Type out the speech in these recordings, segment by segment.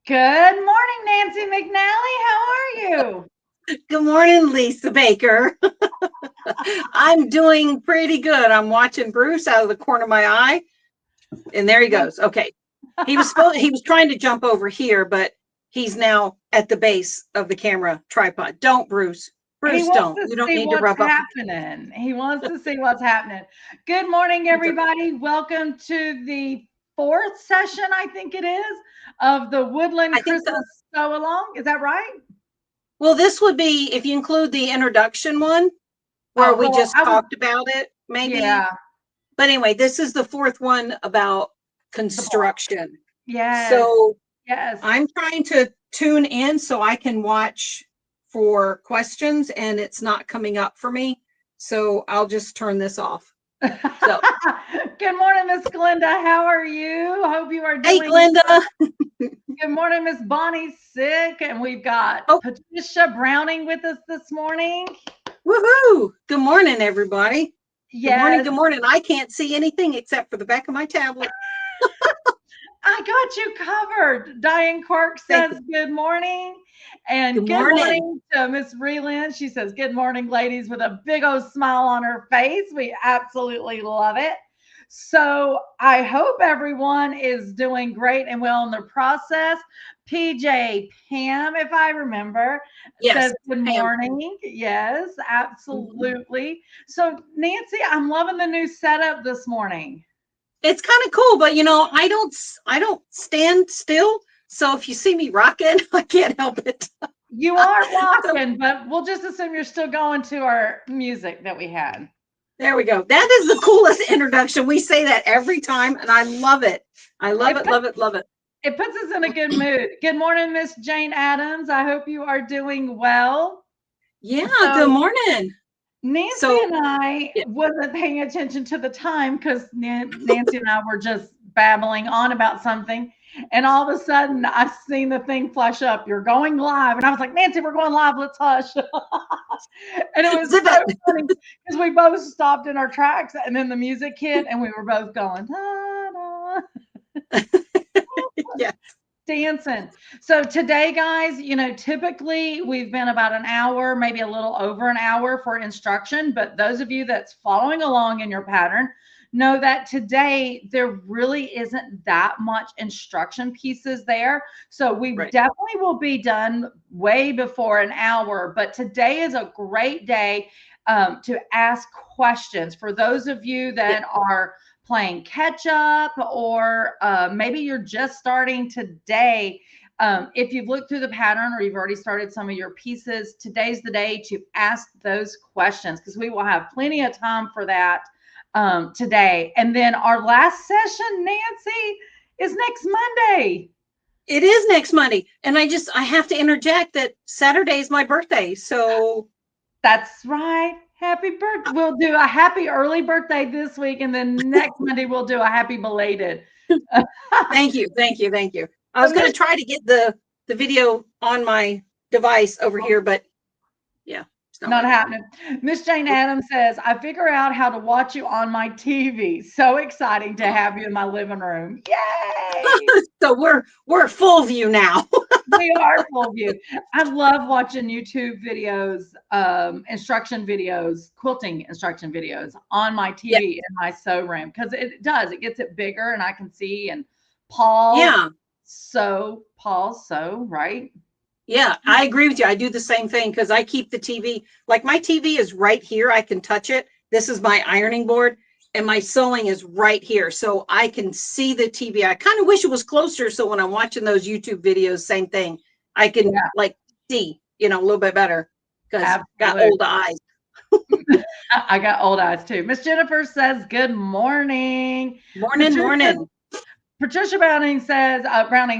Good morning, Nancy McNally. How are you? Good morning, Lisa Baker. I'm doing pretty good. I'm watching Bruce out of the corner of my eye, and there he goes. Okay, he was trying to jump over here, but he's now at the base of the camera tripod. Don't, Bruce. He Bruce, wants don't. to You don't see need to what's rub up. happening. He wants to see what's happening. Good morning, everybody. Welcome to the fourth session, I think it is, of the Woodland I think so. Christmas Sew Along. Is that right? Well, this would be if you include the introduction one where Oh, we well, just I would, talked about it, maybe. yeah, But anyway, this is the fourth one about the block. construction. Yes, So yes. I'm trying to tune in so I can watch for questions and it's not coming up for me. So I'll just turn this off. So, Good morning, Miss Glenda. How are you? Hope you are hey, doing. Glenda. Good morning, Miss Bonnie's sick, and we've got Oh, Patricia Browning with us this morning. woohoo. Good morning, everybody. Good morning. Yes, Good morning. I can't see anything except for the back of my tablet. I got you covered. Diane Clark Thank says you. good morning. Good And good morning. morning to Miss Reland. She says, good morning, ladies, with a big old smile on her face. We absolutely love it. So I hope everyone is doing great and well in their process. PJ Pam, if I remember, Yes, says good Pam. morning. Yes, Mhm. absolutely. So, Nancy, I'm loving the new setup this morning. It's kind of cool, but I don't stand still. So if you see me rocking, I can't help it. You are So rocking, but we'll just assume you're still going to our music that we had. there we go. That is the coolest introduction. We say that every time, and I love it. I love It it, puts love it, love it. it puts us in a good mood. Good morning, Miss Jane Adams. I hope you are doing well. Yeah, good So morning. Nancy So, and I yeah. wasn't paying attention to the time because Nancy and I were just babbling on about something. And all of a sudden, I seen the thing flash up. You're going live. And I was like, Nancy, we're going live. Let's hush. And it was Zip so it. funny because we both stopped in our tracks and then the music hit and we were both going, da, da, Yeah. dancing. So today, guys, typically we've been about an hour, maybe a little over an hour for instruction. But those of you that's following along in your pattern know that today there really isn't that much instruction pieces there. So we Right. definitely will be done way before an hour. But today is a great day to ask questions for those of you Yeah. that are playing catch up, or maybe you're just starting today. If you've looked through the pattern or you've already started some of your pieces, today's the day to ask those questions because we will have plenty of time for that today. And then our last session, Nancy, is next Monday. It is next Monday. And I have to interject that Saturday is my birthday. So That's right. Happy birthday. We'll do a happy early birthday this week, and then next Monday we'll do a happy belated. thank you. Thank you. Thank you. I So was going Miss to try to get the video on my device over here, but yeah, it's not Not working. happening. Miss Jane Addams says, I figure out how to watch you on my TV. So exciting to have you in my living room. Yay! So we're full view now. We are full view. I love watching YouTube videos, instruction videos, quilting instruction videos on my Yeah. TV in my sew room because it gets it bigger and I can see and pause, Yeah. sew, right? Yeah, I agree with you. I do the same thing because I keep the TV, like my TV is right here. I can touch it. This is my ironing board, and my sewing is right here. So I can see the TV. I kind of wish it was closer. So when I'm watching those YouTube videos, same thing. I can Yeah, like see, a little bit better because got absolutely. old eyes. I got old eyes too. Miss Jennifer says, good morning. Morning, Patricia morning. Patricia Browning,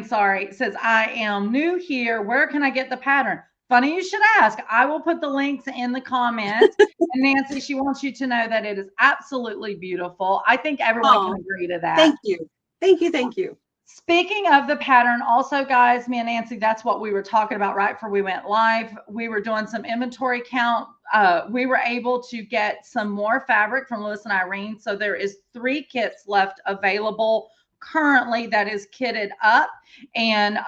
sorry, says, I am new here. Where can I get the pattern? Funny you should ask. I will put the links in the comments. And Nancy, she wants you to know that it is absolutely beautiful. I think everyone can Oh, agree to that. thank you. Thank you. Thank you. Speaking of the pattern, also, guys, me and Nancy, that's what we were talking about right before we went live. We were doing some inventory count. We were able to get some more fabric from Lewis and Irene. So there is 3 kits left available currently that is kitted up, and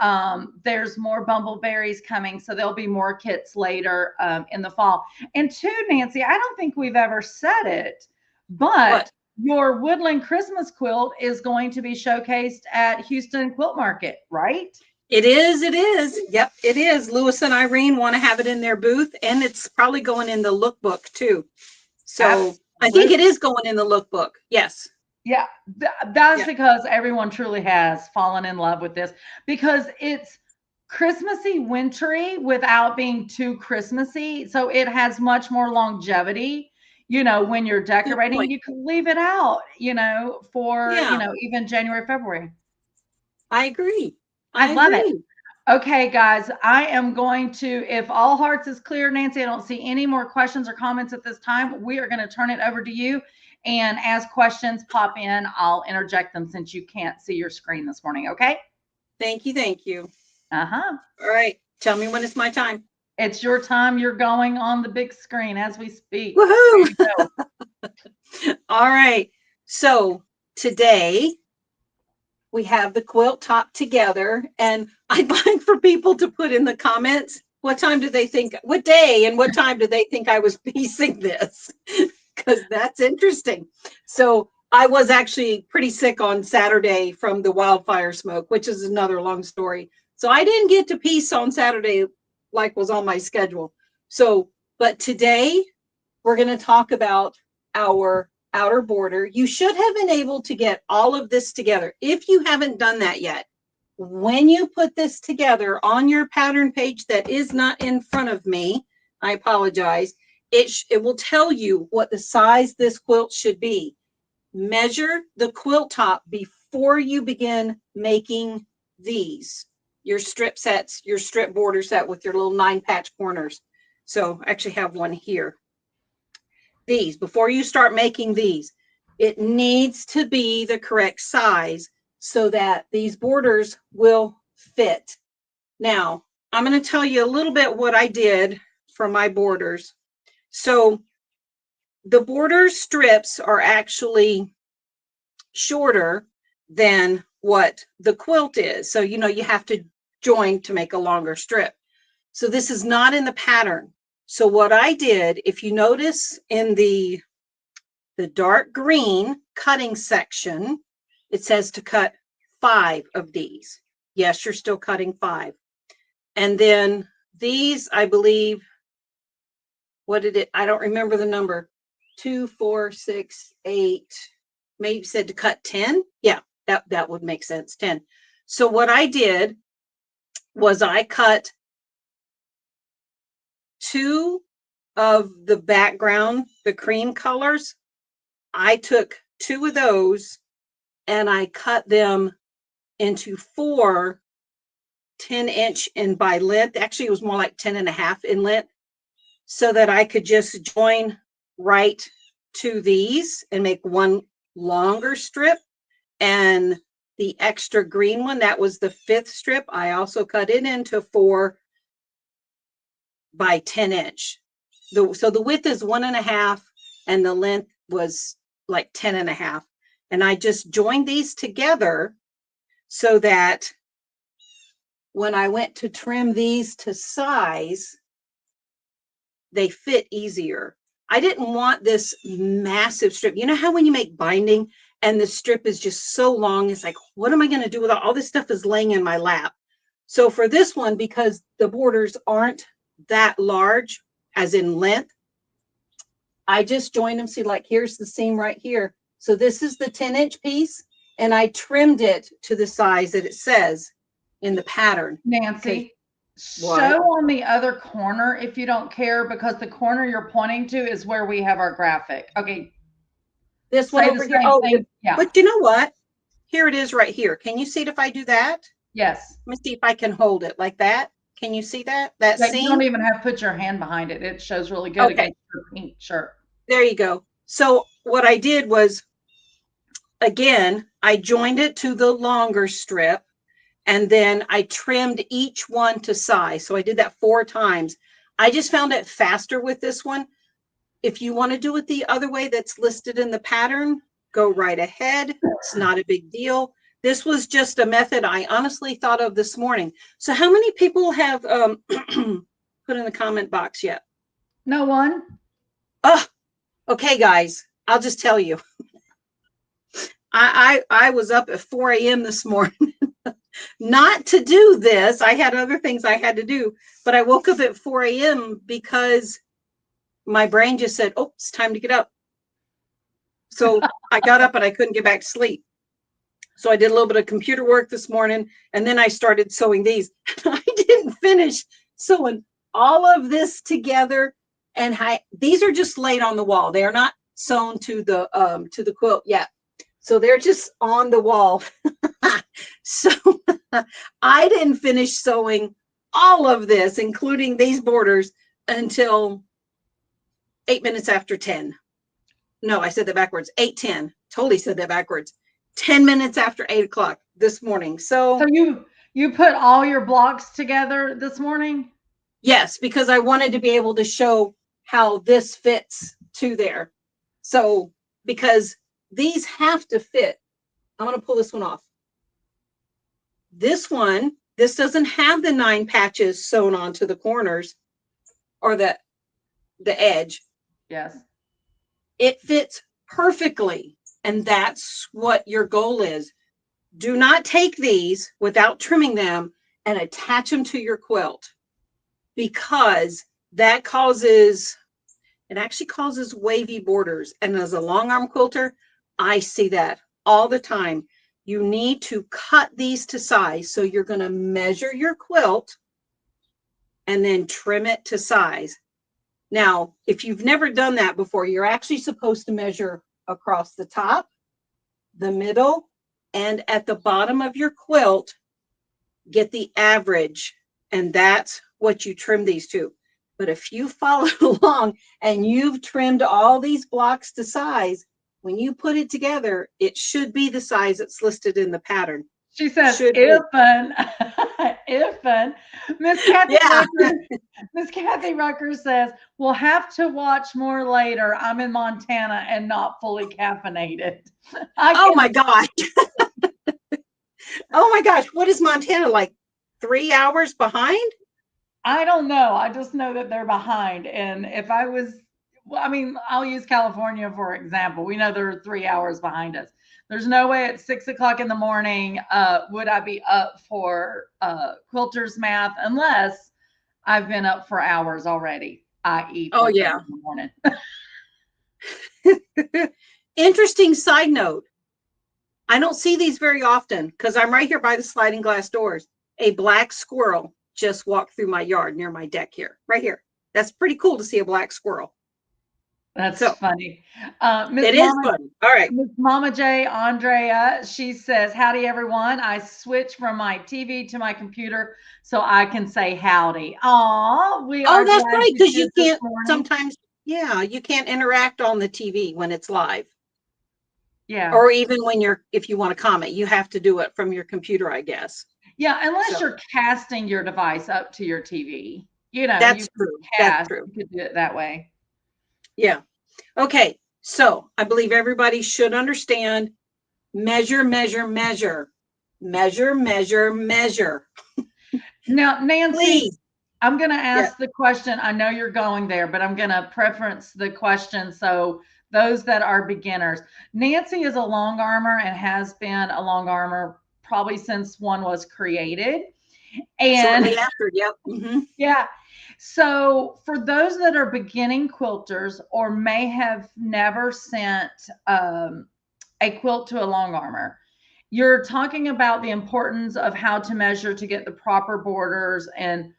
there's more bumbleberries coming, so there'll be more kits later in the fall. And two, Nancy, I don't think we've ever said it, but What? your Woodland Christmas quilt is going to be showcased at Houston Quilt Market, right? It is. It is. Yep, it is. Lewis and Irene want to have it in their booth, and it's probably going in the lookbook too. So Absolutely. I think it is going in the lookbook. Yes. Yeah, that's because everyone truly has fallen in love with this, because it's Christmassy, wintry without being too Christmassy. So it has much more longevity. When you're decorating, you can leave it out, for, even January, February. I agree. I love it. Okay, guys, I am going to, if all hearts is clear, Nancy, I don't see any more questions or comments at this time. We are going to turn it over to you. And as questions pop in, I'll interject them since you can't see your screen this morning. Okay. Thank you. Thank you. Uh-huh. All right. Tell me when it's my time. It's your time. You're going on the big screen as we speak. Woohoo! All right. So today we have the quilt top together, and I'd like for people to put in the comments what time do they think, what day and what time do they think I was piecing this? Because that's interesting. So I was actually pretty sick on Saturday from the wildfire smoke, which is another long story. So I didn't get to piece on Saturday like was on my schedule. So, but today we're going to talk about our outer border. You should have been able to get all of this together. If you haven't done that yet, when you put this together on your pattern page that is not in front of me, I apologize, it will tell you what the size this quilt should be. Measure the quilt top before you begin making these, your strip sets, your strip border set with your little 9-patch corners. So I actually have one here. These, before you start making these, it needs to be the correct size so that these borders will fit. Now, I'm going to tell you a little bit what I did for my borders. So the border strips are actually shorter than what the quilt is. So, you have to join to make a longer strip. So this is not in the pattern. So what I did, if you notice in the dark green cutting section, it says to cut 5 of these. Yes, you're still cutting 5. And then these, I believe, what did it? I don't remember the number. 2, 4, 6, 8. Maybe said to cut 10. Yeah, that would make sense. 10. So what I did was I cut 2 of the background, the cream colors. I took 2 of those and I cut them into 4 10-inch and by length. Actually, it was more like 10.5 in length, so that I could just join right to these and make one longer strip. And the extra green one, that was the 5th strip, I also cut it into 4 by 10-inch. So the width is 1.5 and the length was like 10.5. And I just joined these together so that when I went to trim these to size, they fit easier. I didn't want this massive strip. You know how when you make binding and the strip is just so long, it's like, what am I going to do with all this stuff is laying in my lap? So for this one, because the borders aren't that large, as in length, I just joined them. See, like here's the seam right here. So this is the 10-inch piece, and I trimmed it to the size that it says in the pattern. Nancy, okay. Show on the other corner if you don't care, because the corner you're pointing to is where we have our graphic. Okay. This one over here. Oh, yeah. But you know what? Here it is right here. Can you see it if I do that? Yes. Let me see if I can hold it like that. Can you see that? That seam? You don't even have to put your hand behind it. It shows really good against your pink shirt. There you go. So what I did was, again, I joined it to the longer strip, and then I trimmed each one to size. So I did that 4 times. I just found it faster with this one. If you want to do it the other way that's listed in the pattern, go right ahead. It's not a big deal. This was just a method I honestly thought of this morning. So how many people have put in the comment box yet? No one. Oh, okay, guys. I'll just tell you. I was up at 4 a.m. this morning, not to do this. I had other things I had to do, but I woke up at 4 a.m. because my brain just said, oh, it's time to get up. So I got up and I couldn't get back to sleep. So I did a little bit of computer work this morning, and then I started sewing these. I didn't finish sewing all of this together, and these are just laid on the wall. They are not sewn to the quilt yet. So they're just on the wall. So I didn't finish sewing all of this, including these borders, until 8 minutes after 10. No, I said that backwards. 8:10. Totally said that backwards. 10 minutes after 8 o'clock this morning. So you put all your blocks together this morning? Yes, because I wanted to be able to show how this fits to there. So because these have to fit. I'm going to pull this one off. This doesn't have the 9 patches sewn onto the corners or the edge. Yes. It fits perfectly. And that's what your goal is. Do not take these without trimming them and attach them to your quilt, because that actually causes wavy borders. And as a long arm quilter, I see that all the time. You need to cut these to size. So you're going to measure your quilt and then trim it to size. Now, if you've never done that before, you're actually supposed to measure across the top, the middle, and at the bottom of your quilt, get the average. And that's what you trim these to. But if you followed along and you've trimmed all these blocks to size, when you put it together, it should be the size that's listed in the pattern. She says, ifin. Miss Kathy, Miss Kathy Rucker says, we'll have to watch more later. I'm in Montana and not fully caffeinated. Oh my gosh. Oh my gosh. What is Montana, like 3 hours behind? I don't know. I just know that they're behind. And if I was, well, I mean, I'll use California for example. We know they're 3 hours behind us. There's no way at 6 o'clock in the morning would I be up for quilter's math unless I've been up for hours already, i.e. Oh yeah, in the morning. Interesting side note. I don't see these very often because I'm right here by the sliding glass doors. A black squirrel just walked through my yard near my deck here, right here. That's pretty cool to see a black squirrel. That's funny. It is funny. All right. Miss Mama J, Andrea, she says, howdy, everyone. I switch from my TV to my computer so I can say howdy. Aw, that's right, because you can't sometimes, you can't interact on the TV when it's live. Yeah. Or even when if you want to comment, you have to do it from your computer, I guess. Yeah, unless you're casting your device up to your TV. You know, that's true. That's true. You could do it that way. Yeah. Okay. So I believe everybody should understand measure, measure, measure, measure, measure, measure. Now, Nancy, please. I'm going to ask the question. I know you're going there, but I'm going to preference the question. So those that are beginners, Nancy is a long armor and has been a long armor probably since one was created. And shortly after, yep. Mm-hmm. Yeah. So for those that are beginning quilters or may have never sent a quilt to a long armor, you're talking about the importance of how to measure to get the proper borders, and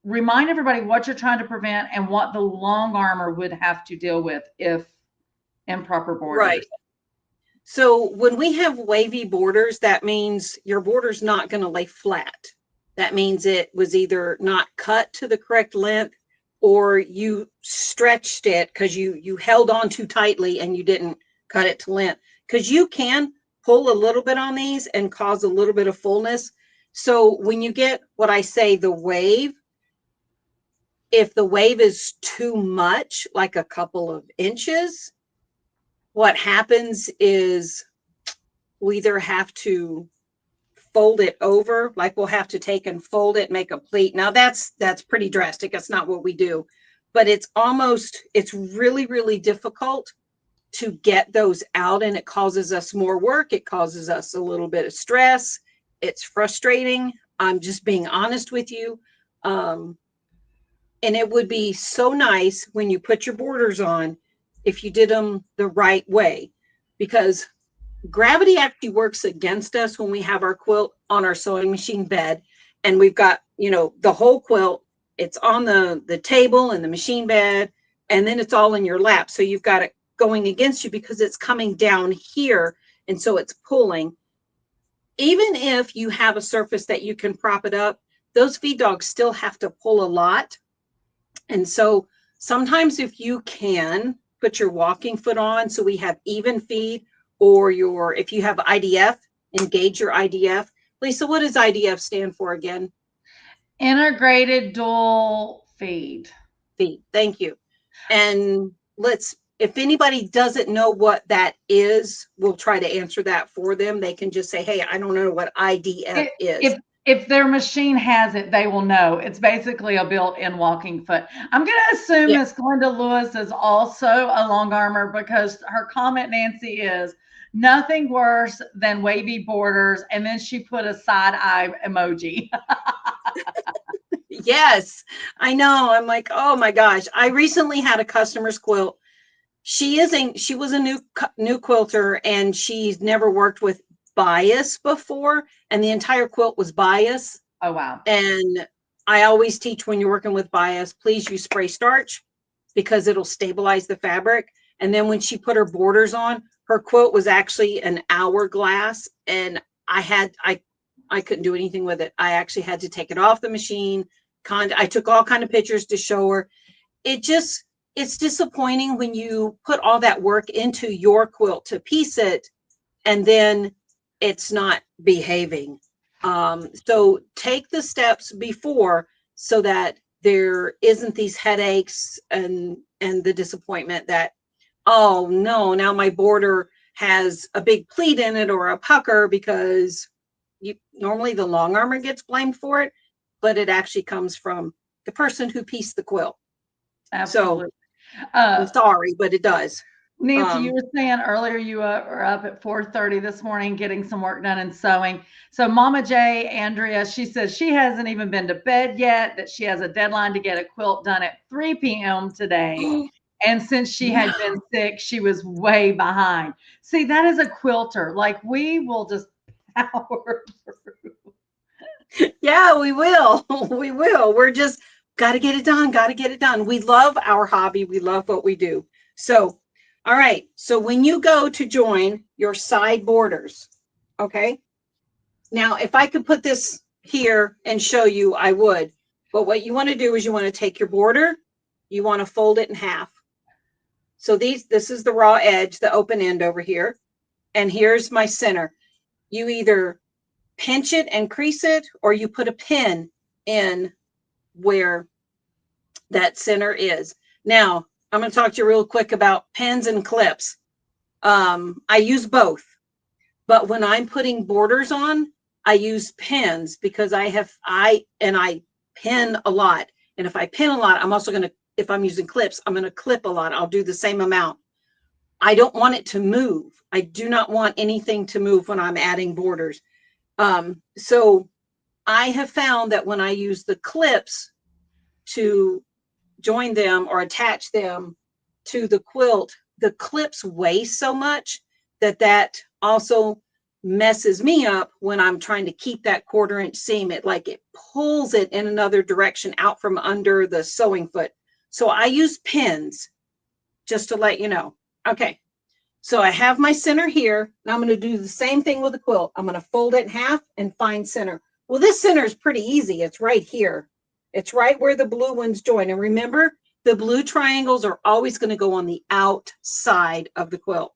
remind everybody what you're trying to prevent and what the long armor would have to deal with if improper borders. Right. So when we have wavy borders, that means your border's not going to lay flat. That means it was either not cut to the correct length, or you stretched it because you held on too tightly and you didn't cut it to length. Because you can pull a little bit on these and cause a little bit of fullness. So when you get what I say, the wave, if the wave is too much, like a couple of inches, what happens is we'll either have to fold it over, like we'll have to take and fold it, make a pleat. Now that's pretty drastic. That's not what we do, but it's really, really difficult to get those out, and it causes us more work. It causes us a little bit of stress. It's frustrating. I'm just being honest with you. And it would be so nice when you put your borders on if you did them the right way, because gravity actually works against us when we have our quilt on our sewing machine bed, and we've got, the whole quilt, it's on the table and the machine bed, and then it's all in your lap. So you've got it going against you because it's coming down here, and so it's pulling. Even if you have a surface that you can prop it up, those feed dogs still have to pull a lot. And so sometimes if you can put your walking foot on so we have even feed, or if you have IDF, engage your IDF. Lisa, what does IDF stand for again? Integrated dual feed. Feed. Thank you. And if anybody doesn't know what that is, we'll try to answer that for them. They can just say, hey, I don't know what IDF is. If their machine has it, they will know. It's basically a built-in walking foot. I'm going to assume Miss Glenda Lewis is also a long armor, because her comment, Nancy, is nothing worse than wavy borders. And then she put a side eye emoji. Yes, I know. I'm like, oh my gosh. I recently had a customer's quilt. She was a new quilter, and she's never worked with bias before, and the entire quilt was bias. Oh wow. And I always teach, when you're working with bias, please use spray starch, because it'll stabilize the fabric. And then when she put her borders on, her quilt was actually an hourglass, and I couldn't do anything with it. I actually had to take it off the machine. I took all kind of pictures to show her. It's disappointing when you put all that work into your quilt to piece it, and then it's not behaving. So take the steps before, so that there isn't these headaches and the disappointment that, oh no, now my border has a big pleat in it or a pucker, because normally the long armor gets blamed for it, but it actually comes from the person who pieced the quilt. Absolutely. So I'm sorry, but it does. Nancy, you were saying earlier you were up at 4:30 this morning getting some work done and sewing. So Mama J, Andrea, she says she hasn't even been to bed yet, that she has a deadline to get a quilt done at 3 p.m. today. And since she had been sick, she was way behind. See, that is a quilter. Like, we will just power through. Yeah, we will. We will. We're just got to get it done. Got to get it done. We love our hobby. We love what we do. So, all right. So when you go to join your side borders, okay. Now, if I could put this here and show you, I would. But what you want to do is you want to take your border, you want to fold it in half. So this is the raw edge, the open end over here. And here's my center. You either pinch it and crease it, or you put a pin in where that center is. Now, I'm going to talk to you real quick about pins and clips. I use both, but when I'm putting borders on, I use pins, because I pin a lot. And if I pin a lot, I'm also going to, if I'm using clips, I'm going to clip a lot. I'll do the same amount. I don't want it to move. I do not want anything to move when I'm adding borders. So I have found that when I use the clips to join them or attach them to the quilt, the clips weigh so much that also messes me up when I'm trying to keep that 1/4 inch seam. It pulls it in another direction out from under the sewing foot. So I use pins, just to let you know. Okay. So I have my center here. Now I'm going to do the same thing with the quilt. I'm going to fold it in half and find center. Well, this center is pretty easy. It's right here. It's right where the blue ones join. And remember, the blue triangles are always going to go on the outside of the quilt.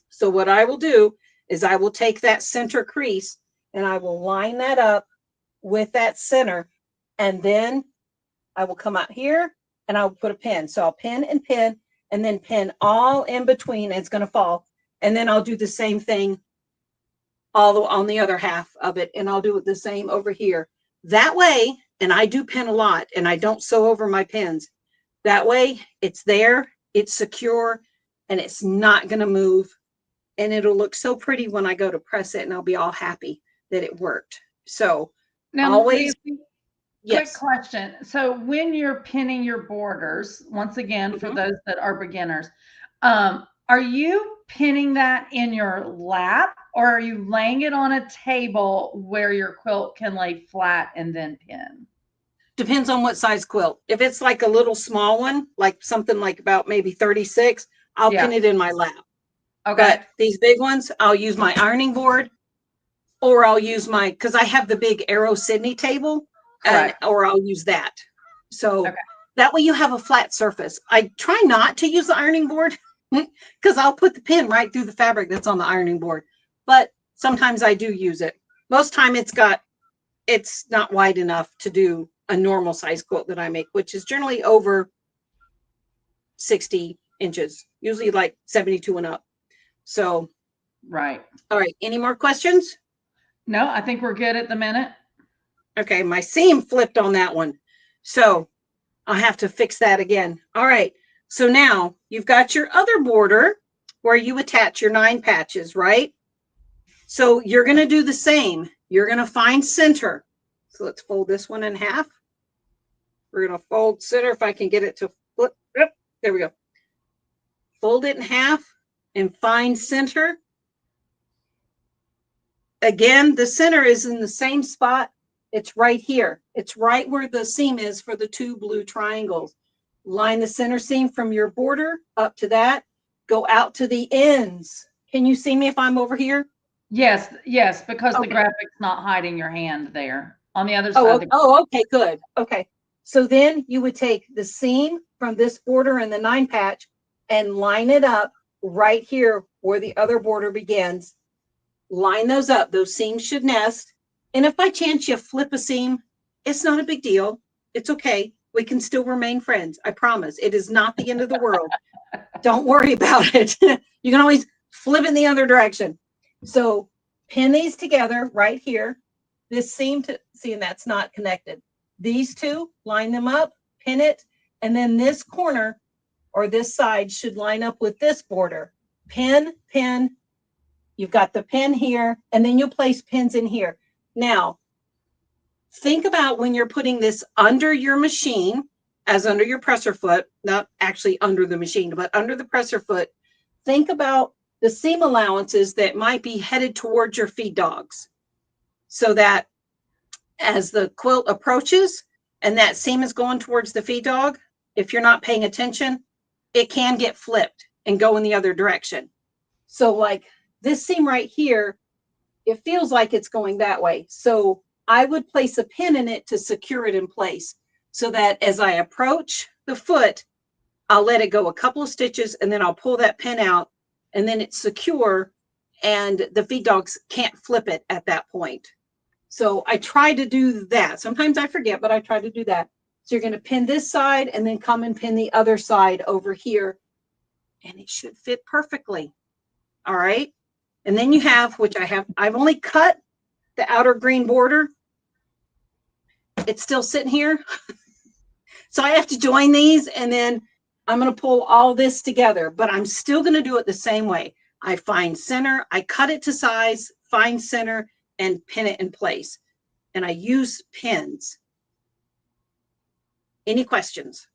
So what I will do is I will take that center crease and I will line that up with that center. And then I will come out here and I'll put a pin. So I'll pin and then pin all in between. It's going to fall. And then I'll do the same thing all on the other half of it, and I'll do it the same over here. That way, and I do pin a lot, and I don't sew over my pins. That way, it's there, it's secure, and it's not going to move. And it'll look so pretty when I go to press it, and I'll be all happy that it worked. So Now, always, Nancy, quick yes. question. So when you're pinning your borders, once again, for those that are beginners, are you pinning that in your lap, or are you laying it on a table where your quilt can lay flat and then pin? Depends on what size quilt. If it's like a little small one, like something like about maybe 36, I'll pin it in my lap. Okay. But these big ones, I'll use my ironing board, or I'll use my, because I have the big Arrow Sydney table, or I'll use that. So that way you have a flat surface. I try not to use the ironing board because I'll put the pin right through the fabric that's on the ironing board. But sometimes I do use it. Most time it's not wide enough to do a normal size quilt that I make, which is generally over 60 inches, usually like 72 and up. So, right. All right. Any more questions? No, I think we're good at the minute. Okay. My seam flipped on that one. So I'll have to fix that again. All right. So now you've got your other border where you attach your 9 patches, right? So you're going to do the same. You're going to find center. So let's fold this one in half. We're going to fold center if I can get it to flip. Yep, there we go. Fold it in half and find center. Again, the center is in the same spot. It's right here. It's right where the seam is for the 2 blue triangles. Line the center seam from your border up to that. Go out to the ends. Can you see me if I'm over here? Yes, because the graphic's not hiding your hand there on the other side. Okay, good. Okay. So then you would take the seam from this border and the 9 patch and line it up right here where the other border begins. Line those up. Those seams should nest. And if by chance you flip a seam, it's not a big deal. It's okay. We can still remain friends. I promise. It is not the end of the world. Don't worry about it. You can always flip it in the other direction. So pin these together right here. This seam to see, and that's not connected. These 2, line them up, pin it, and then this corner or this side should line up with this border. Pin, pin. You've got the pin here, and then you'll place pins in here. Now, think about when you're putting this under your machine, as under your presser foot, not actually under the machine, but under the presser foot. Think about the seam allowances that might be headed towards your feed dogs, so that as the quilt approaches and that seam is going towards the feed dog, if you're not paying attention, it can get flipped and go in the other direction. So like this seam right here, it feels like it's going that way. So I would place a pin in it to secure it in place so that as I approach the foot, I'll let it go a couple of stitches and then I'll pull that pin out and then it's secure and the feed dogs can't flip it at that point. So I try to do that. Sometimes I forget, but I try to do that. So you're going to pin this side and then come and pin the other side over here. And it should fit perfectly. All right. And then you have, which I've only cut the outer green border. It's still sitting here. So I have to join these and then I'm going to pull all this together, but I'm still going to do it the same way. I find center, I cut it to size, find center, and pin it in place. And I use pins. Any questions?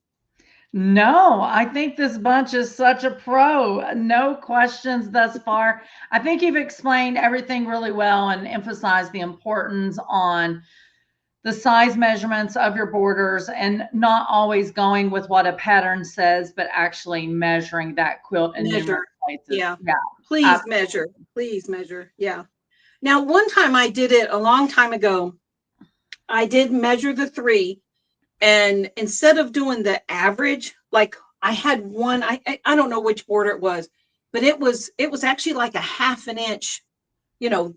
No, I think this bunch is such a pro. No questions thus far. I think you've explained everything really well and emphasized the importance on the size measurements of your borders and not always going with what a pattern says, but actually measuring that quilt in numerous places. Yeah. Please absolutely. Measure. Please measure. Yeah. Now, one time I did it a long time ago. I did measure the 3. And instead of doing the average, like I had one, I don't know which border it was, but it was actually like a 1/2 inch,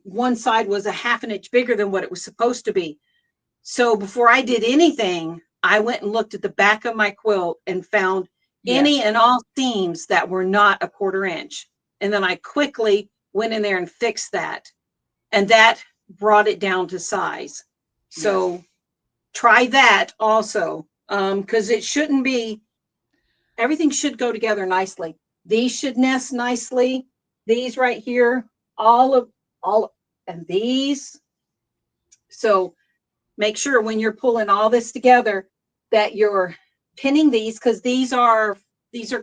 one side was a 1/2 inch bigger than what it was supposed to be. So before I did anything, I went and looked at the back of my quilt and found any and all seams that were not a 1/4 inch. And then I quickly went in there and fixed that. and that brought it down to size. So Yes. try that also, because it shouldn't be, everything should go together nicely. These should nest nicely. These right here, all, and these. So make sure when you're pulling all this together that you're pinning these, because these are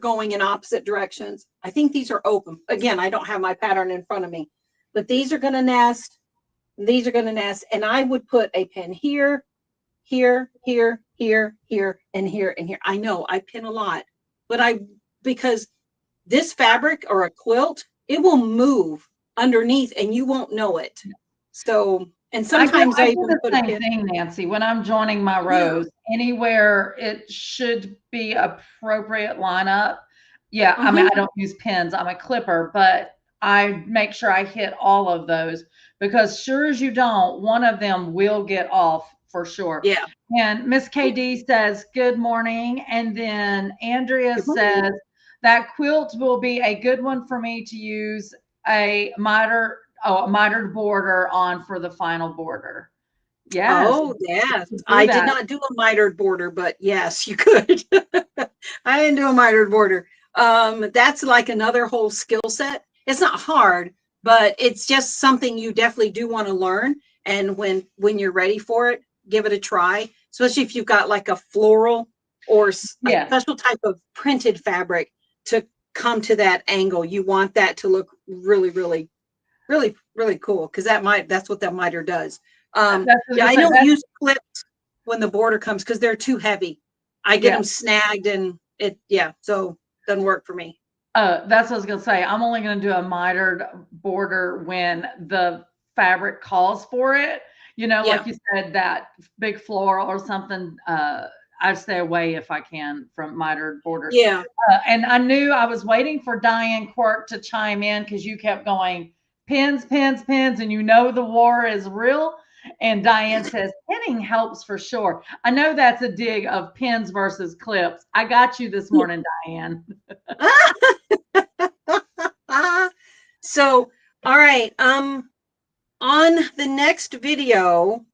going in opposite directions. I think these are open. Again, I don't have my pattern in front of me, but these are going to nest. These are going to nest, and I would put a pin here, here, here, here, here, and here, and here. I know I pin a lot, but because this fabric or a quilt, it will move underneath and you won't know it. So, and sometimes I do even the put a same pin. thing, Nancy. When I'm joining my Yeah. rows, anywhere it should be appropriate lineup. Yeah, I mean, I don't use pins. I'm a clipper, but I make sure I hit all of those because sure as you don't, one of them will get off for sure. Yeah. And Miss KD says, good morning. And then Andrea says, that quilt will be a good one for me to use a mitered border on for the final border. Yes. Oh, yes. Do I did that. not do a mitered border, but yes, you could. I didn't do a mitered border. That's like another whole skill set. It's not hard, but it's just something you definitely do want to learn. And when you're ready for it, give it a try, especially if you've got like a floral or a special type of printed fabric to come to that angle. You want that to look really, really, really, really cool, because that's what that miter does. Yeah, I don't use clips when the border comes because they're too heavy. I get them snagged and so it doesn't work for me. That's what I was gonna say. I'm only gonna do a mitered border when the fabric calls for it. You know, like you said, that big floral or something. I stay away if I can from mitered borders. Yeah. And I knew I was waiting for Diane Quirk to chime in because you kept going pins, pins, pins, and you know the war is real. And Diane says pinning helps for sure. I know that's a dig of pins versus clips. I got you this morning, Diane. So, all right. On the next video,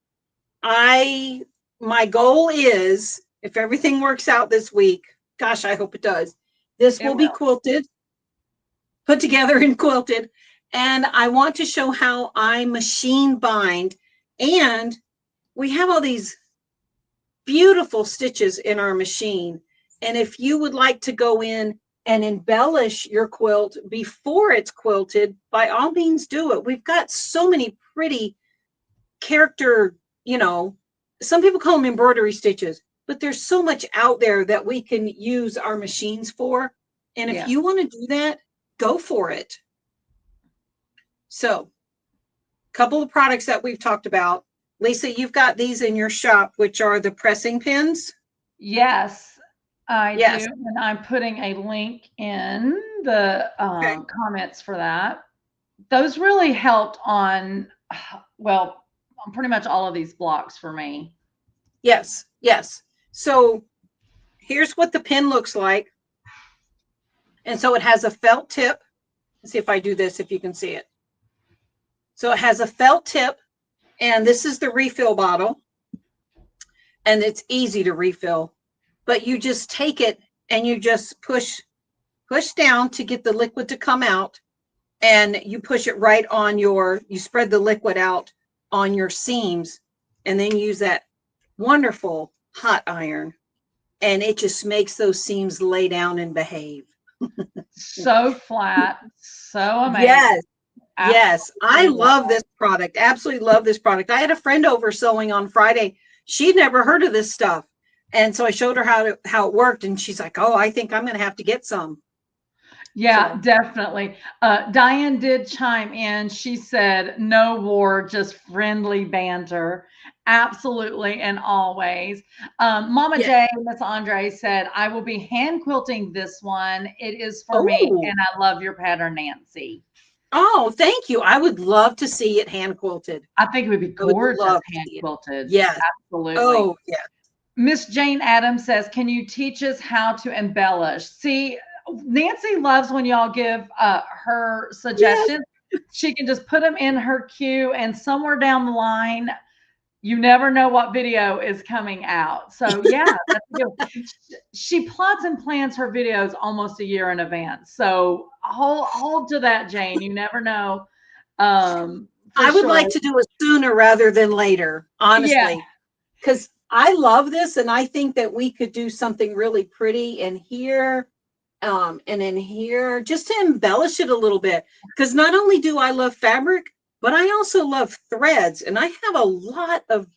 my goal is, if everything works out this week, gosh, I hope it does, this will be quilted, put together and quilted. And I want to show how I machine bind. And we have all these beautiful stitches in our machine. And if you would like to go in and embellish your quilt before it's quilted, by all means do it. We've got so many pretty character, some people call them embroidery stitches, but there's so much out there that we can use our machines for. And if you want to do that, go for it. So, a couple of products that we've talked about. Lisa, you've got these in your shop, which are the pressing pins. Yes, I do. And I'm putting a link in the comments for that. Those really helped on, well, on pretty much all of these blocks for me. Yes, yes. So here's what the pin looks like. And so it has a felt tip. Let's see if I do this, if you can see it. So it has a felt tip, and this is the refill bottle. And it's easy to refill, but you just take it and you just push down to get the liquid to come out, and you push it right on you spread the liquid out on your seams, and then use that wonderful hot iron, and it just makes those seams lay down and behave. So flat, so amazing. Yes. Yes, I love this product. Absolutely love this product. I had a friend over sewing on Friday. She'd never heard of this stuff. And so I showed her how it worked, and she's like, "Oh, I think I'm going to have to get some." Yeah, definitely. Diane did chime in. She said, no war, just friendly banter. Absolutely and always. Mama J, Miss Andre said, I will be hand quilting this one. It is for me, and I love your pattern, Nancy. Oh, thank you. I would love to see it hand quilted. I think it would be gorgeous hand quilted. Yes. Absolutely. Oh, yeah. Miss Jane Adams says, can you teach us how to embellish? See, Nancy loves when y'all give her suggestions she can just put them in her queue, and somewhere down the line, you never know what video is coming out. So yeah, that's good. She plots and plans her videos almost a year in advance. So hold to that, Jane. You never know. I would like to do it sooner rather than later, honestly, because I love this, and I think that we could do something really pretty in here, and in here, just to embellish it a little bit. Because not only do I love fabric, but I also love threads, and I have a lot of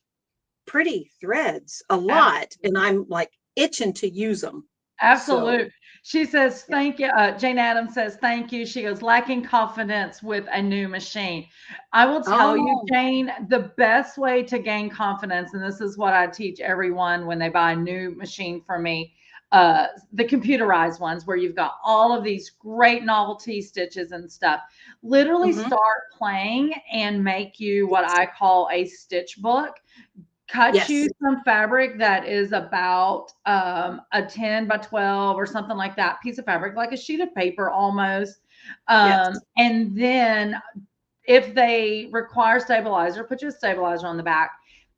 pretty threads, a lot, and I'm like itching to use them. Absolutely. So, She says, thank you. Jane Addams says, thank you. She goes, lacking confidence with a new machine. I will tell you, Jane, the best way to gain confidence, and this is what I teach everyone when they buy a new machine from me, the computerized ones where you've got all of these great novelty stitches and stuff. Literally start playing and make you what I call a stitch book. Cut you some fabric that is about a 10 by 12 or something like that piece of fabric, like a sheet of paper almost. And then if they require stabilizer, put your stabilizer on the back.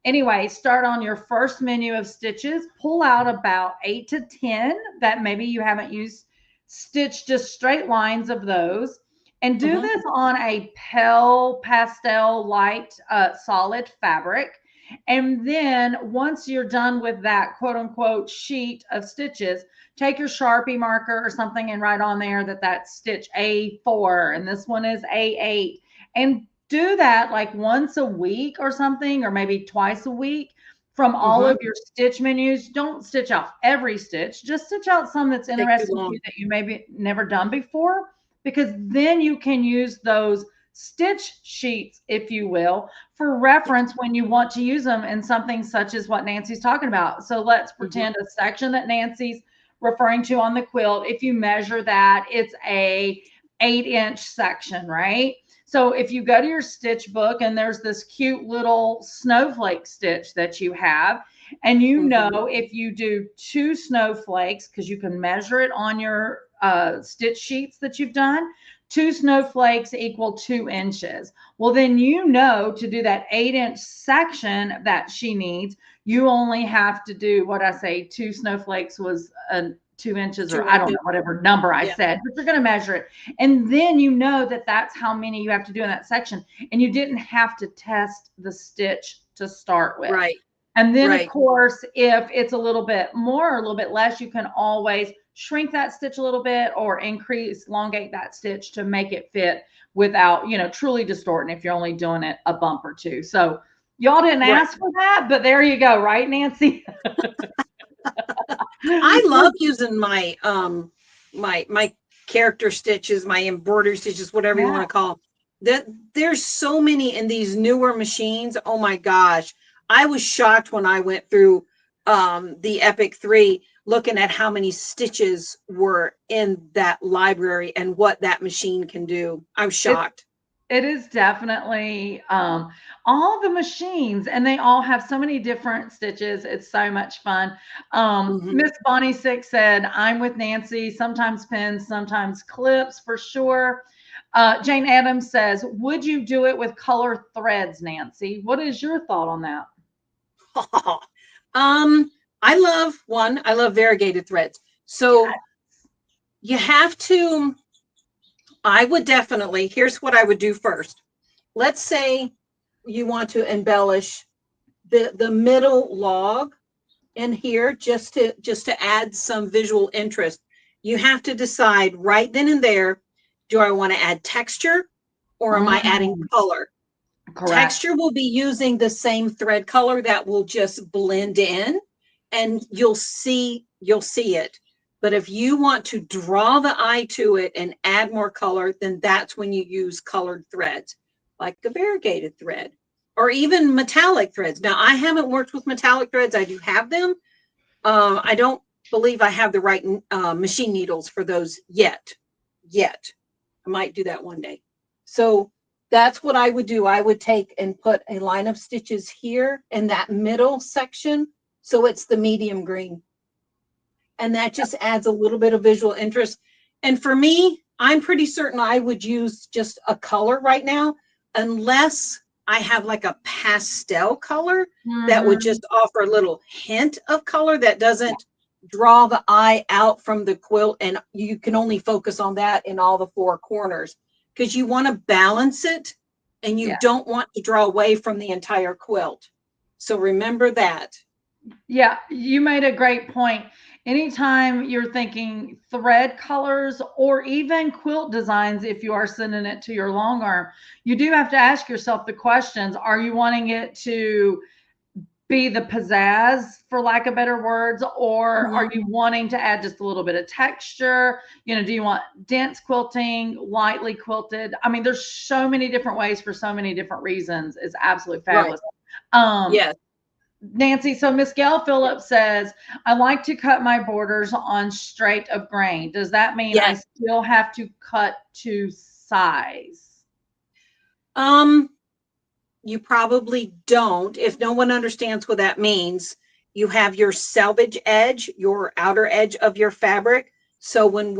Anyway, start on your first menu of stitches, pull out about 8 to 10 that maybe you haven't used, stitch just straight lines of those, and do this on a pale pastel light solid fabric. And then once you're done with that quote unquote sheet of stitches, take your Sharpie marker or something and write on there that that's stitch A4 and this one is A8, and do that like once a week or something, or maybe twice a week from all of your stitch menus. Don't stitch out every stitch, just stitch out some that's interesting to you that you maybe never done before, because then you can use those stitch sheets, if you will, for reference when you want to use them in something such as what Nancy's talking about. So let's pretend a section that Nancy's referring to on the quilt, if you measure that, it's a 8-inch section, right? So if you go to your stitch book and there's this cute little snowflake stitch that you have, and you know if you do 2 snowflakes, because you can measure it on your stitch sheets that you've done, 2 snowflakes equal 2 inches. Well, then you know to do that 8-inch section that she needs, you only have to do what I say, 2 snowflakes was 2 inches, or I don't know, whatever number I said, but you're going to measure it. And then you know that that's how many you have to do in that section. And you didn't have to test the stitch to start with. Right. And then, of course, if it's a little bit more or a little bit less, you can always shrink that stitch a little bit or elongate that stitch to make it fit without, truly distorting if you're only doing it a bump or two. So y'all didn't ask for that, but there you go. Right, Nancy? I love using my my character stitches, my embroidery stitches, whatever you want to call them. There's so many in these newer machines. Oh my gosh. I was shocked when I went through the Epic 3, looking at how many stitches were in that library and what that machine can do. I'm shocked. It is definitely all the machines, and they all have so many different stitches. It's so much fun. Miss Bonnie Six said, I'm with Nancy, sometimes pins, sometimes clips for sure. Jane Addams says, would you do it with color threads, Nancy? What is your thought on that? I love variegated threads. So you have to, I would definitely, here's what I would do first. Let's say you want to embellish the middle log in here just to add some visual interest. You have to decide right then and there, do I want to add texture or am I adding color? Correct. Texture will be using the same thread color that will just blend in and you'll see it. But if you want to draw the eye to it and add more color, then that's when you use colored threads, like a variegated thread or even metallic threads. Now, I haven't worked with metallic threads. I do have them. I don't believe I have the right machine needles for those yet. I might do that one day. So that's what I would do. I would take and put a line of stitches here in that middle section. So it's the medium green. And that just adds a little bit of visual interest. And for me, I'm pretty certain I would use just a color right now, unless I have like a pastel color that would just offer a little hint of color that doesn't draw the eye out from the quilt, and you can only focus on that in all the four corners, because you want to balance it and you don't want to draw away from the entire quilt. So remember that. Yeah, you made a great point. Anytime you're thinking thread colors or even quilt designs, if you are sending it to your long arm, you do have to ask yourself the questions. Are you wanting it to be the pizzazz, for lack of better words, or are you wanting to add just a little bit of texture? You know, do you want dense quilting, lightly quilted? I mean, there's so many different ways for so many different reasons. It's absolutely fabulous. Yes. Nancy, so Miss Gail Phillips says, I like to cut my borders on straight of grain. Does that mean I still have to cut to size? You probably don't. If no one understands what that means, you have your selvage edge, your outer edge of your fabric. So when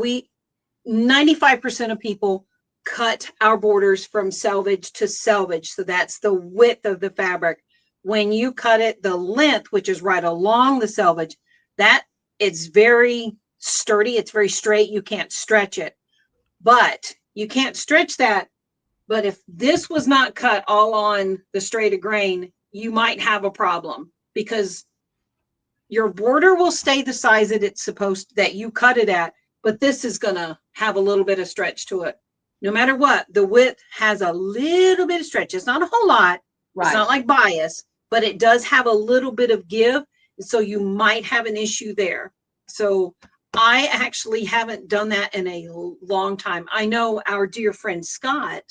95% of people cut our borders from selvage to selvage. So that's the width of the fabric. When you cut it, the length, which is right along the selvage, that it's very sturdy. It's very straight. You can't stretch it, but you can't stretch that. But if this was not cut all on the straight of grain, you might have a problem, because your border will stay the size that it's supposed that you cut it at, but this is going to have a little bit of stretch to it. No matter what, the width has a little bit of stretch. It's not a whole lot. Right. It's not like bias, but it does have a little bit of give. So you might have an issue there. So I actually haven't done that in a long time. I know our dear friend Scott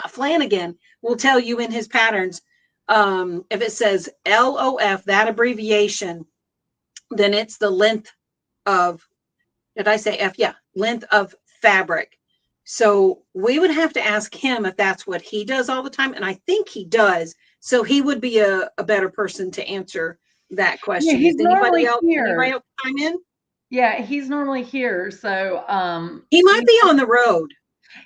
Flanagan will tell you in his patterns, if it says LOF, that abbreviation, then it's the length of, did I say F? Yeah, length of fabric. So we would have to ask him if that's what he does all the time. And I think he does. So he would be a better person to answer that question. Yeah, he's anybody normally else here. Chime in? Yeah, he's normally here. So he might be on the road.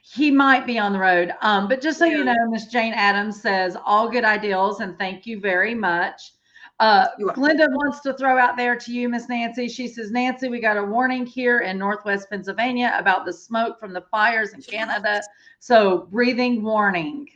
He might be on the road. But just so you know, Miss Jane Adams says, all good ideals, and thank you very much. Glenda wants to throw out there to you, Miss Nancy. She says, Nancy, we got a warning here in Northwest Pennsylvania about the smoke from the fires in Canada. So breathing warning.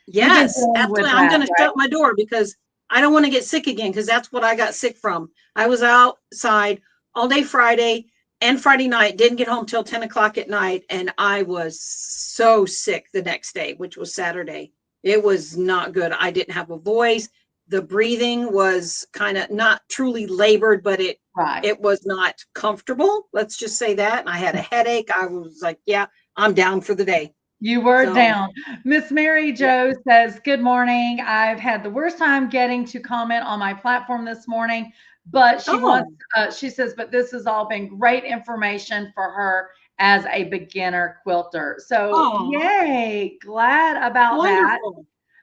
Yes, absolutely. I'm going to shut my door because I don't want to get sick again, because that's what I got sick from. I was outside all day Friday and Friday night, didn't get home till 10 o'clock at night. And I was so sick the next day, which was Saturday. It was not good. I didn't have a voice. The breathing was kind of not truly labored, but it was not comfortable. Let's just say that. And I had a headache. I was like, yeah, I'm down for the day. You were down. Miss Mary Jo says, good morning. I've had the worst time getting to comment on my platform this morning, but she wants, she says, but this has all been great information for her as a beginner quilter. So yay, glad about that.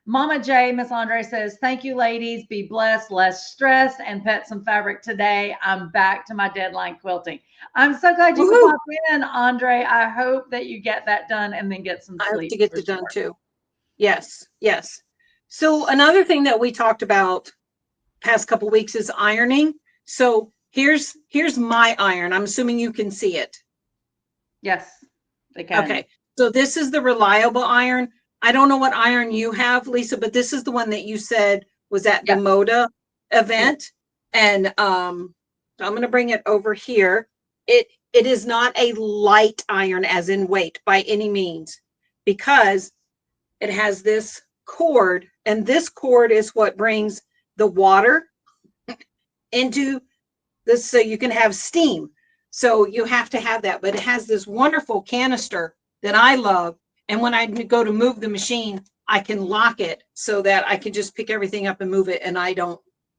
Mama J, Miss Andre says, thank you, ladies. Be blessed, less stress, and pet some fabric today. I'm back to my deadline quilting. I'm so glad you could pop in, Andre. I hope that you get that done and then get some sleep. I hope to get it done too. Yes, yes. So another thing that we talked about past couple of weeks is ironing. So here's my iron. I'm assuming you can see it. Yes, they can. Okay. So this is the reliable iron. I don't know what iron you have, Lisa, but this is the one that you said was at the Moda event. And I'm going to bring it over here. It is not a light iron as in weight by any means, because it has this cord, and this cord is what brings the water into this so you can have steam. So you have to have that, but it has this wonderful canister that I love. And when I go to move the machine, I can lock it so that I can just pick everything up and move it. And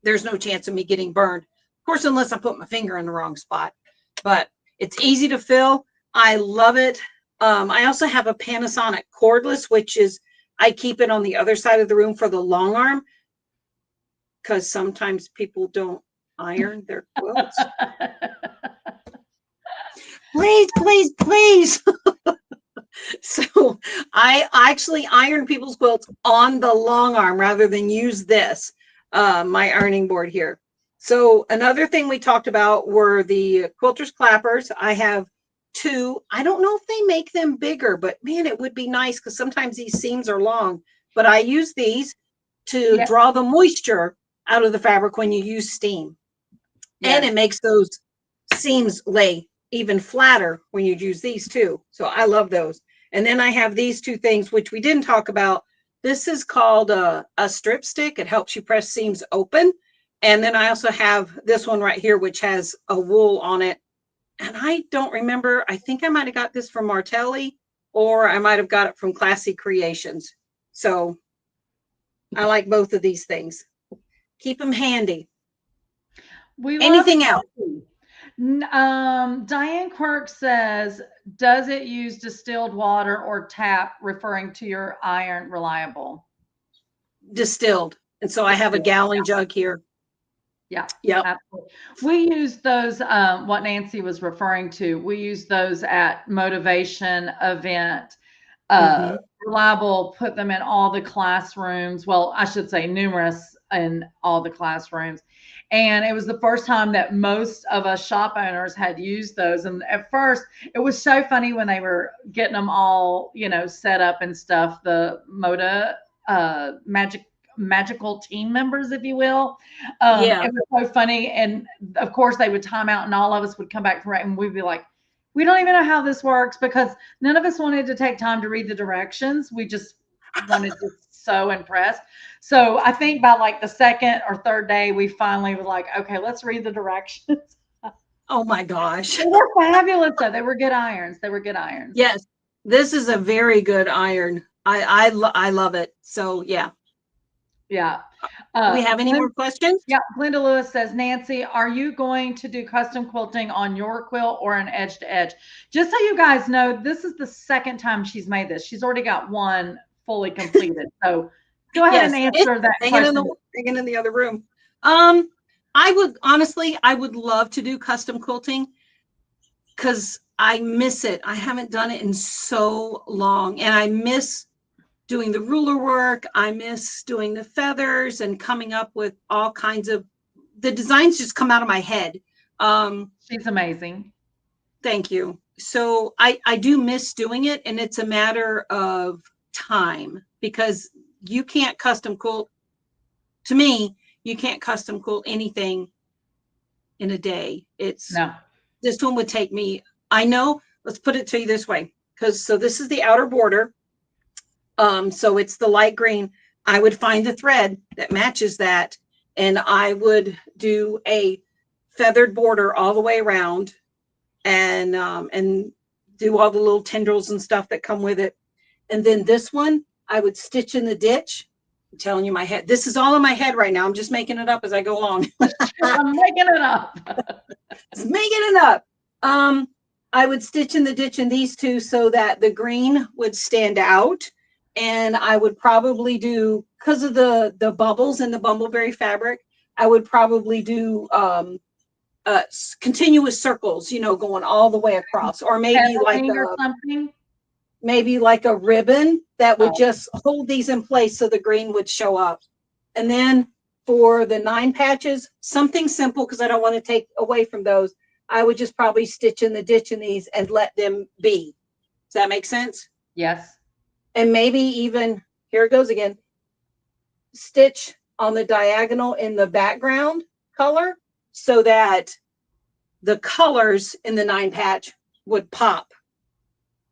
there's no chance of me getting burned. Of course, unless I put my finger in the wrong spot, but it's easy to fill. I love it. I also have a Panasonic cordless, which is, I keep it on the other side of the room for the long arm, because sometimes people don't iron their quilts. please, please, please. So I actually iron people's quilts on the long arm rather than use this, my ironing board here. So another thing we talked about were the quilters clappers. I have 2. I don't know if they make them bigger, but man, it would be nice because sometimes these seams are long. But I use these to Yeah. draw the moisture out of the fabric when you use steam. And it makes those seams lay even flatter when you use these too. So I love those. And then I have these 2 things, which we didn't talk about. This is called a strip stick. It helps you press seams open. And then I also have this one right here, which has a wool on it. And I don't remember. I think I might have got this from Martelli, or I might have got it from Classy Creations. So I like both of these things. Keep them handy. Anything else? Diane Quirk says, does it use distilled water or tap, referring to your iron reliable? Distilled. And so I have a gallon jug here. Yeah. Yep. Absolutely. We use those, what Nancy was referring to. We use those at Motivation event. Reliable put them in all the classrooms. Well, I should say numerous in all the classrooms. And it was the first time that most of us shop owners had used those. And at first, it was so funny when they were getting them all, set up and stuff. The magical team members, if you will. It was so funny. And of course, they would time out, and all of us would come back from it, and we'd be like, we don't even know how this works, because none of us wanted to take time to read the directions. We just wanted to so impressed. So I think by like the 2nd or 3rd day, we finally were like, okay, let's read the directions. Oh my gosh. They were fabulous though. They were good irons. Yes. This is a very good iron. I love it. So yeah. Yeah. Do we have any more questions? Yeah. Glenda Lewis says, Nancy, are you going to do custom quilting on your quilt or an edge to edge? Just so you guys know, this is the 2nd time she's made this. She's already got one fully completed. So go ahead and answer that question. Hanging in the other room. I would love to do custom quilting because I miss it. I haven't done it in so long, and I miss doing the ruler work. I miss doing the feathers and coming up with all kinds of, the designs just come out of my head. She's amazing. Thank you. So I do miss doing it, and it's a matter of time, because you can't custom quilt. To me, you can't custom quilt anything in a day. This one would take me, I know, let's put it to you this way. So this is the outer border. So it's the light green. I would find the thread that matches that, and I would do a feathered border all the way around, and do all the little tendrils and stuff that come with it. And then this one, I would stitch in the ditch. I'm telling you, my head. This is all in my head right now. I'm just making it up as I go along. I'm making it up. Just making it up. I would stitch in the ditch in these 2 so that the green would stand out. And I would probably do, because of the bubbles in the bumbleberry fabric, I would probably do continuous circles, going all the way across, or maybe like a ribbon that would just hold these in place so the green would show up. And then for the 9 patches, something simple, because I don't want to take away from those, I would just probably stitch in the ditch in these and let them be. Does that make sense? Yes. And maybe even, here it goes again, stitch on the diagonal in the background color so that the colors in the 9 patch would pop,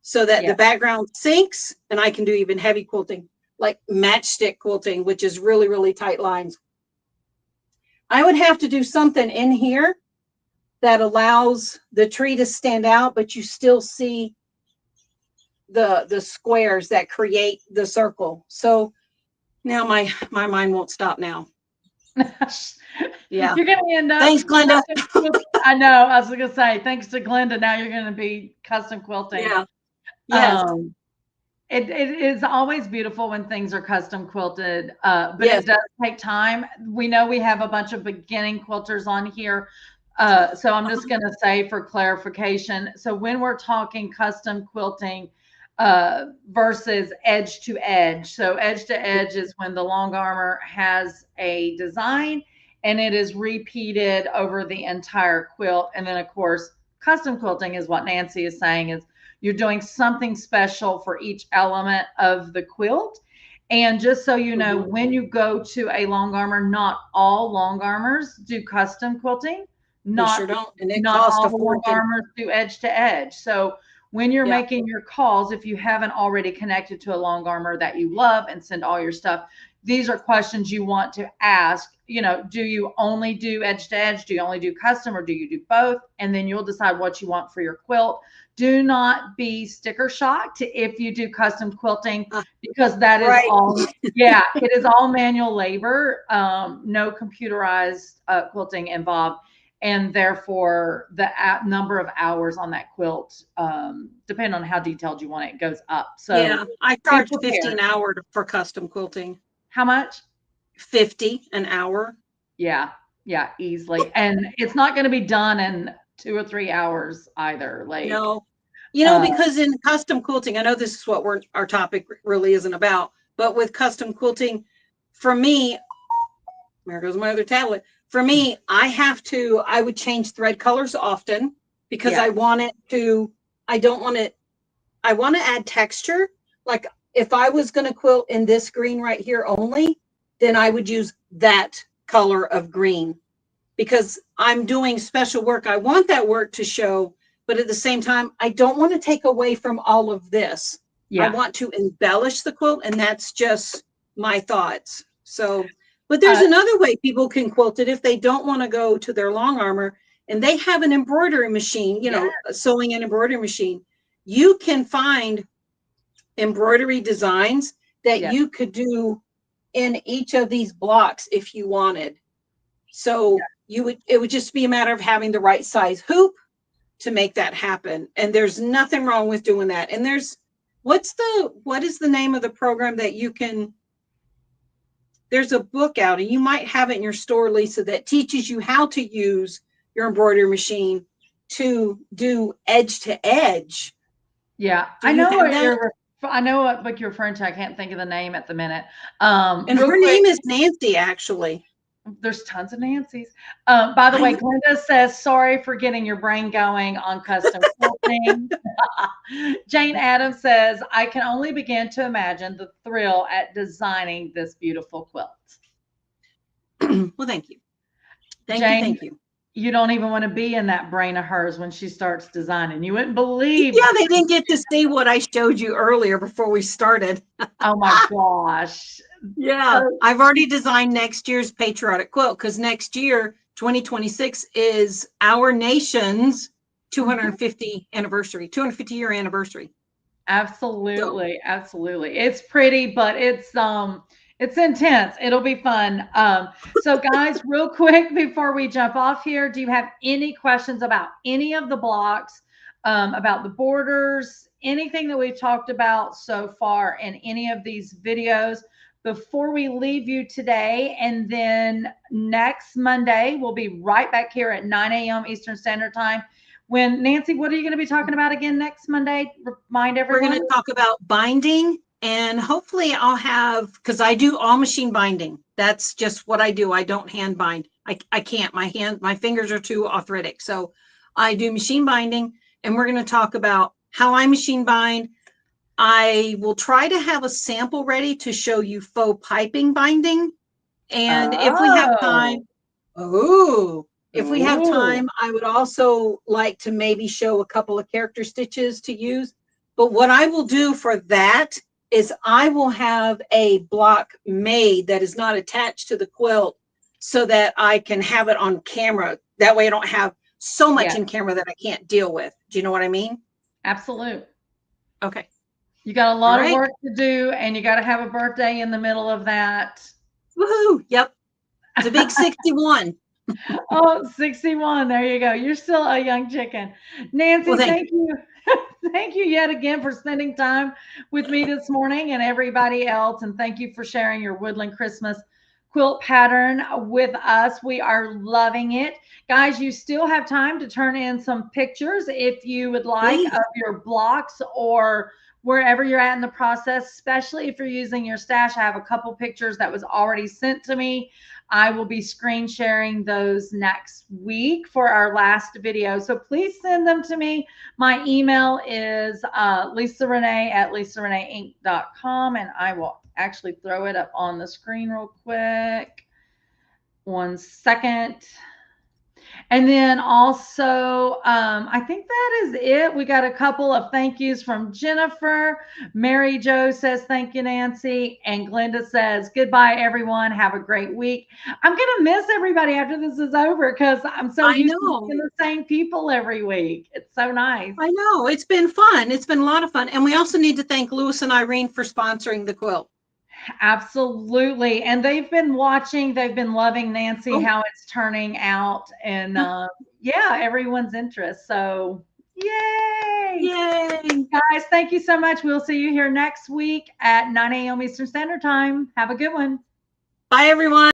so that the background sinks, and I can do even heavy quilting, like matchstick quilting, which is really, really tight lines. I would have to do something in here that allows the tree to stand out, but you still see the squares that create the circle. So now my mind won't stop now. Yeah. You're going to end up. Thanks, Glenda. I know. I was going to say, thanks to Glenda, now you're going to be custom quilting. Yeah. Yes. It is always beautiful when things are custom quilted, but it does take time. We know we have a bunch of beginning quilters on here. So I'm just going to say for clarification. So when we're talking custom quilting versus edge to edge. So edge to edge is when the long armor has a design and it is repeated over the entire quilt. And then of course, custom quilting is what Nancy is saying is you're doing something special for each element of the quilt. And just so you know, when you go to a long armor, not all long armors do custom quilting. They sure don't. And it Not costs all a the long fortune. armors do edge to edge. So when you're Yeah. making your calls, if you haven't already connected to a long armor that you love and send all your stuff, these are questions you want to ask. You know, do you only do edge to edge? Do you only do custom or do you do both? And then you'll decide what you want for your quilt. Do not be sticker shocked if you do custom quilting because that is all, yeah, it is all manual labor, no computerized quilting involved. And therefore the number of hours on that quilt, depending on how detailed you want it, goes up. So yeah, I charge 50 an hour for custom quilting. How much? 50 an hour. Yeah, yeah, easily. And it's not going to be done in 2 or 3 hours either. Like, no, you know, because in custom quilting, I know this is what our topic really isn't about, but with custom quilting, for me, there goes my other tablet. For me, I would change thread colors often because I want to add texture. Like if I was going to quilt in this green right here only, then I would use that color of green because I'm doing special work. I want that work to show, but at the same time, I don't want to take away from all of this. Yeah. I want to embellish the quilt, and that's just my thoughts. So, but there's another way people can quilt it if they don't want to go to their long armor and they have an embroidery machine, you know, a sewing and embroidery machine. You can find embroidery designs that you could do in each of these blocks if you wanted. So it would just be a matter of having the right size hoop to make that happen. And there's nothing wrong with doing that. And what is the name of the program that you can, there's a book out and you might have it in your store, Lisa, that teaches you how to use your embroidery machine to do edge to edge. Yeah, I know what book you're referring to. I can't think of the name at the minute. And her name is Nancy, actually. There's tons of Nancy's. By the way, Glenda says, sorry for getting your brain going on custom quilting. Jane Adams says, I can only begin to imagine the thrill at designing this beautiful quilt. Well, thank you. Thank you. You don't even want to be in that brain of hers when she starts designing. You wouldn't believe. Yeah, they didn't get to see what I showed you earlier before we started. Oh my gosh. Yeah, I've already designed next year's patriotic quilt because next year, 2026, is our nation's 250 year anniversary. Absolutely, absolutely. It's pretty, but it's intense. It'll be fun. So guys, real quick before we jump off here, do you have any questions about any of the blocks, about the borders, anything that we've talked about so far in any of these videos before we leave you today? And then next Monday, we'll be right back here at 9 a.m. Eastern Standard Time. When Nancy, what are you going to be talking about again next Monday? Remind everyone. We're going to talk about binding. And hopefully I'll have, because I do all machine binding. That's just what I do. I don't hand bind. I can't. My fingers are too arthritic. So I do machine binding. And we're going to talk about how I machine bind. I will try to have a sample ready to show you faux piping binding. And if we have time, I would also like to maybe show a couple of character stitches to use. But what I will do for that is I will have a block made that is not attached to the quilt so that I can have it on camera. That way I don't have so much in camera that I can't deal with. Do you know what I mean? Absolutely. Okay. You got a lot of work to do and you got to have a birthday in the middle of that. Woohoo. Yep. It's a big 61. Oh, 61. There you go. You're still a young chicken. Nancy, thank you. Thank you yet again for spending time with me this morning and everybody else. And thank you for sharing your Woodland Christmas quilt pattern with us. We are loving it. Guys, you still have time to turn in some pictures if you would like Please. of your blocks or wherever you're at in the process, especially if you're using your stash. I have a couple pictures that was already sent to me. I will be screen sharing those next week for our last video. So please send them to me. My email is lisarenee@lisareneeinc.com, and I will actually throw it up on the screen real quick. 1 second. And then also, I think that is it. We got a couple of thank yous from Jennifer. Mary Jo says, thank you, Nancy. And Glenda says, goodbye, everyone. Have a great week. I'm going to miss everybody after this is over because I'm so used to seeing the same people every week. It's so nice. I know. It's been fun. It's been a lot of fun. And we also need to thank Louis and Irene for sponsoring the quilt. Absolutely. And they've been watching, they've been loving Nancy, how it's turning out. And yeah, everyone's interest. So yay. Yay. Guys, thank you so much. We'll see you here next week at 9 a.m. Eastern Standard Time. Have a good one. Bye, everyone.